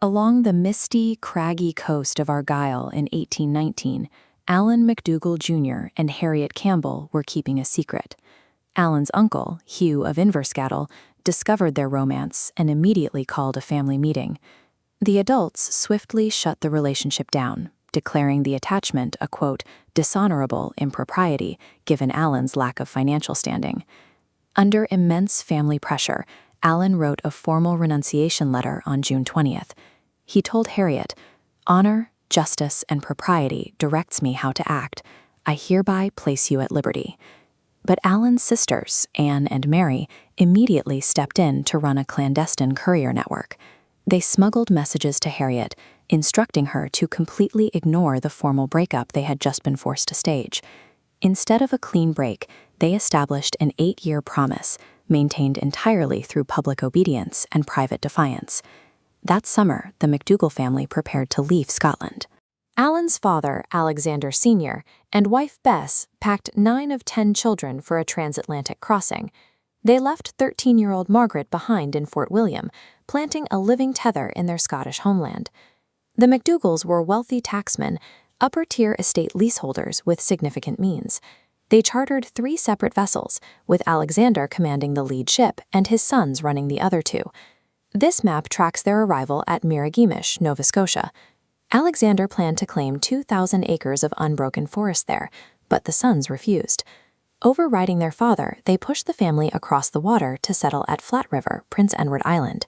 Along the misty, craggy coast of Argyll in 1819, Allan MacDougall Jr. and Harriet Campbell were keeping a secret. Allan's uncle, Hugh of Inverskattle, discovered their romance and immediately called a family meeting. The adults swiftly shut the relationship down, declaring the attachment a, quote, dishonorable impropriety given Allan's lack of financial standing. Under immense family pressure, Allan wrote a formal renunciation letter on June 20th. He told Harriet, "Honor, justice, and propriety directs me how to act. I hereby place you at liberty." But Allan's sisters, Anne and Mary, immediately stepped in to run a clandestine courier network. They smuggled messages to Harriet, instructing her to completely ignore the formal breakup they had just been forced to stage. Instead of a clean break, they established an 8-year promise, maintained entirely through public obedience and private defiance. That summer, the MacDougall family prepared to leave Scotland. Allan's father, Alexander Sr., and wife Bess packed 9 of 10 children for a transatlantic crossing. They left 13-year-old Margaret behind in Fort William, planting a living tether in their Scottish homeland. The MacDougalls were wealthy tacksmen, upper-tier estate leaseholders with significant means. They chartered 3 separate vessels, with Alexander commanding the lead ship and his sons running the other 2. This map tracks their arrival at Miragimish, Nova Scotia. Alexander planned to claim 2,000 acres of unbroken forest there, but the sons refused. Overriding their father, they pushed the family across the water to settle at Flat River, Prince Edward Island.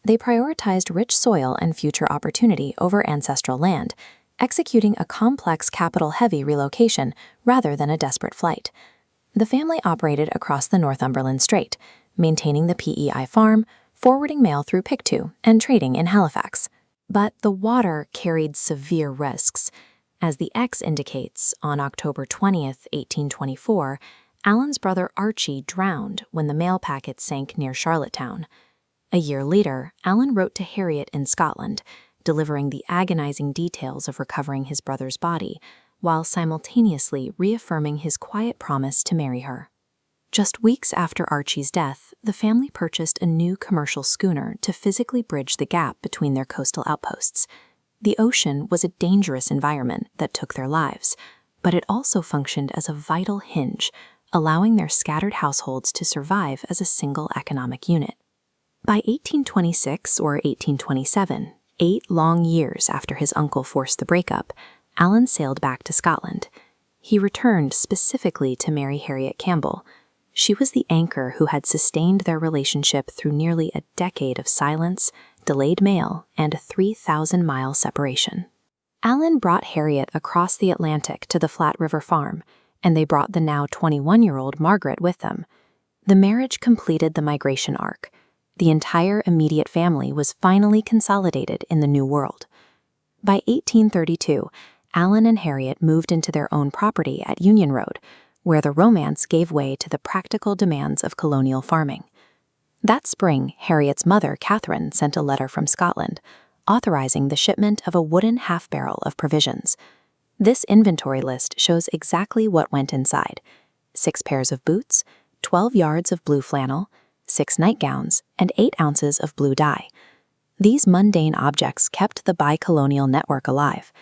They prioritized rich soil and future opportunity over ancestral land, executing a complex capital-heavy relocation rather than a desperate flight. The family operated across the Northumberland Strait, maintaining the PEI farm, forwarding mail through Pictou, and trading in Halifax. But the water carried severe risks. As the X indicates, on October 20th, 1824, Allan's brother Archy drowned when the mail packet sank near Charlottetown. A year later, Allan wrote to Harriet in Scotland, delivering the agonizing details of recovering his brother's body, while simultaneously reaffirming his quiet promise to marry her. Just weeks after Archy's death, the family purchased a new commercial schooner to physically bridge the gap between their coastal outposts. The ocean was a dangerous environment that took their lives, but it also functioned as a vital hinge, allowing their scattered households to survive as a single economic unit. By 1826 or 1827, 8 long years after his uncle forced the breakup, Allan sailed back to Scotland. He returned specifically to marry Harriet Campbell. She was the anchor who had sustained their relationship through nearly a decade of silence, delayed mail, and a 3,000-mile separation. Allan brought Harriet across the Atlantic to the Flat River farm, and they brought the now 21-year-old Margaret with them. The marriage completed the migration arc. The entire immediate family was finally consolidated in the New World. By 1832, Allan and Harriet moved into their own property at Union Road, where the romance gave way to the practical demands of colonial farming. That spring, Harriet's mother, Catherine, sent a letter from Scotland, authorizing the shipment of a wooden half-barrel of provisions. This inventory list shows exactly what went inside: 6 pairs of boots, 12 yards of blue flannel, 6 nightgowns, and 8 ounces of blue dye. These mundane objects kept the bi-colonial network alive.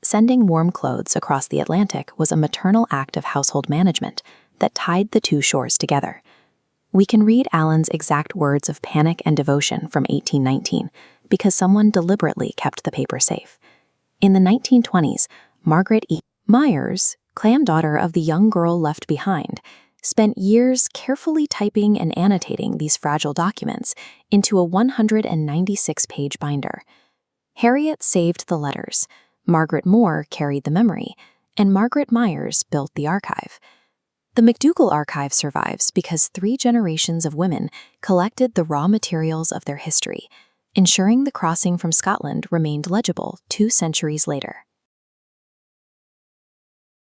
Sending warm clothes across the Atlantic was a maternal act of household management that tied the 2 shores together. We can read Allan's exact words of panic and devotion from 1819 because someone deliberately kept the paper safe. In the 1920s, Margaret E. Myers, clan daughter of the young girl left behind, spent years carefully typing and annotating these fragile documents into a 196-page binder. Harriet saved the letters, Margaret Moore carried the memory, and Margaret Myers built the archive. The MacDougall archive survives because 3 generations of women collected the raw materials of their history, ensuring the crossing from Scotland remained legible 2 centuries later.